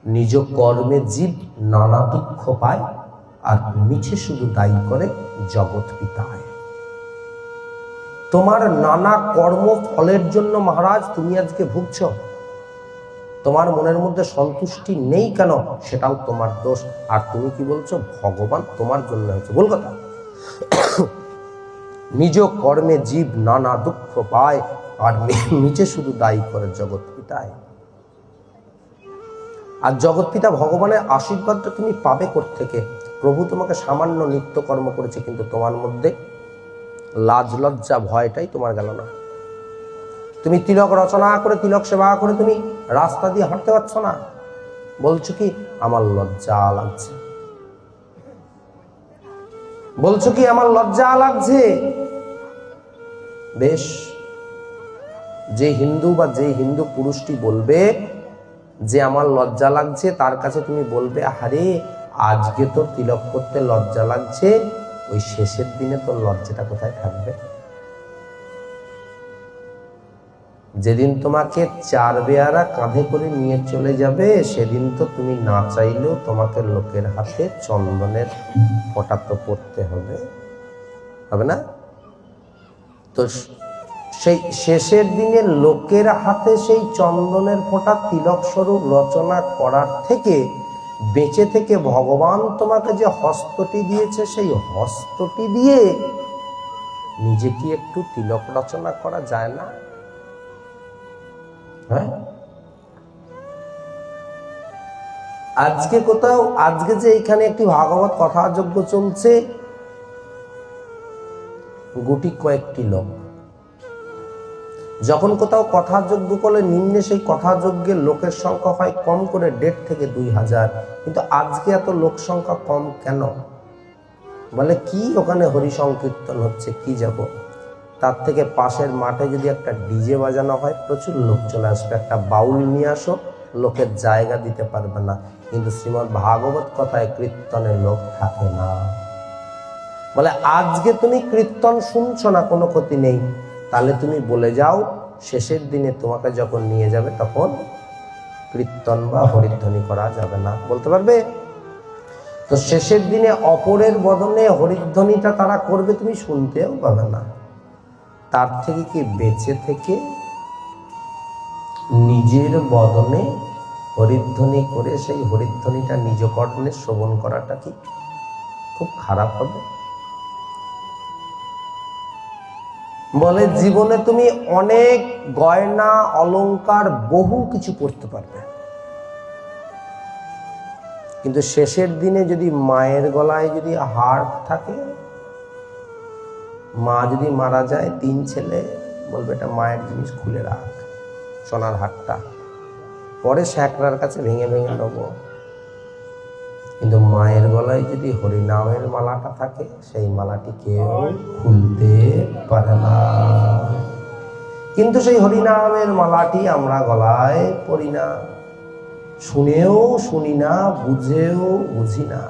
নিজ কর্মে জীব নানা দুঃখ পায়, আর মিছে শুধু দায়ী করে জগৎ পিতায়। তোমার নানা কর্ম ফলের জন্য মহারাজ তুমি আজকে ভুগছ। তোমার মনের মধ্যে সন্তুষ্টি নেই কেন, সেটাও তোমার দোষ। আর তুমি কি বলছো, ভগবান তোমার জন্য হয়েছে। বল কথা। নিজ কর্মে জীব নানা দুঃখ পায়, আর মিছে শুধু দায়ী করে জগৎ পিতায়। আর জগৎ পিতা ভগবানের আশীর্বাদটা তুমি পাবে কোত্থেকে? প্রভু তোমাকে সামান্য নিত্যকর্ম করেছে, কিন্তু তোমার মধ্যে লাজ লজ্জা ভয়টাই তোমার গেল না। তুমি তিলক রচনা করে, তিলক সেবা করে তুমি রাস্তা দিয়ে হাঁটতে পারছো না। বলছো কি, আমার লজ্জা লাগছে। বলছো কি, আমার লজ্জা লাগছে। বেশ, যে হিন্দু বা যে হিন্দু পুরুষটি বলবে যে আমার লজ্জা লাগছে, তার কাছে তুমি বলবে, আরে আজকে তোর তিলক করতে লজ্জা লাগছে, ওই শেষের দিনে তোর লজ্জাটা কোথায় থাকবে? যেদিন তোমাকে চার বেয়ারা কাঁধে করে নিয়ে চলে যাবে, সেদিন তো তুমি না চাইলেও তোমাকে লোকের হাতে চন্দনের ফোঁটা তো পড়তে হবে, হবে না? তো সেই শেষের দিনে লোকের হাতে সেই চন্দনের ফোঁটা তিলক স্বরূপ রচনা করার থেকে বেঁচে থেকে ভগবান তোমাকে যে হস্তটি দিয়েছে, সেই হস্তটি দিয়ে নিজে কি একটু তিলক রচনা করা যায় না? হ্যাঁ, আজকে কোথাও, আজকে যে এখানে একটি ভাগবত কথা যজ্ঞ চলছে, গুটি কয়েকটি লোক যখন কোথাও কথা যজ্ঞ করলে নিম্নে সেই কথা যজ্ঞের লোকের সংখ্যা হয় কম করে 1,500 থেকে 2,000, কিন্তু আজকে এত লোক সংখ্যা কম কেন? বলে কি, ওখানে হরি সংকীর্তন হচ্ছে, কি যাব? তার থেকে পাশের মাঠে যদি একটা ডিজে বাজানো হয়, প্রচুর লোক চলে আসবে। একটা বাউল নিয়ে আসো, লোকের জায়গা দিতে পারবে না। কিন্তু শ্রীমদ্ ভাগবত কথায় কীর্তনের লোক থাকে না। বলে আজকে তুমি কীর্তন শুনছো না, কোনো ক্ষতি নেই, তাহলে তুমি বলে যাও, শেষের দিনে তোমাকে যখন নিয়ে যাবে তখন কীর্তন বা হরিধ্বনি করা যাবে না। বলতে পারবে? তো শেষের দিনে অপরের বদনে হরিধ্বনিটা তারা করবে, তুমি শুনতেও পাবে না। তার থেকে কি বেঁচে থেকে নিজের বদনে হরিধ্বনি করে সেই হরিধ্বনিটা নিজ কর্ণে শ্রবণ করাটা কি খুব খারাপ হবে? বলে জীবনে তুমি অনেক গয়না অলংকার বহু কিছু করতে পারবে, কিন্তু শেষের দিনে যদি মায়ের গলায় যদি হার থাকে, মা যদি মারা যায়, 3 ছেলে বলবে এটা মায়ের জিনিস, খুলে রাখ সোনার হারটা, পরে স্যাকরার কাছে ভেঙে ভেঙে নেবো। কিন্তু মায়ের গলায় যদি হরিনামের মালাটা থাকে, সেই মালাটি কেউ খুলতে পারে না। কিন্তু সেই হরিনামের মালাটি আমরা গলায় পরি না, শুনেও শুনি না, বুঝেও বুঝি না।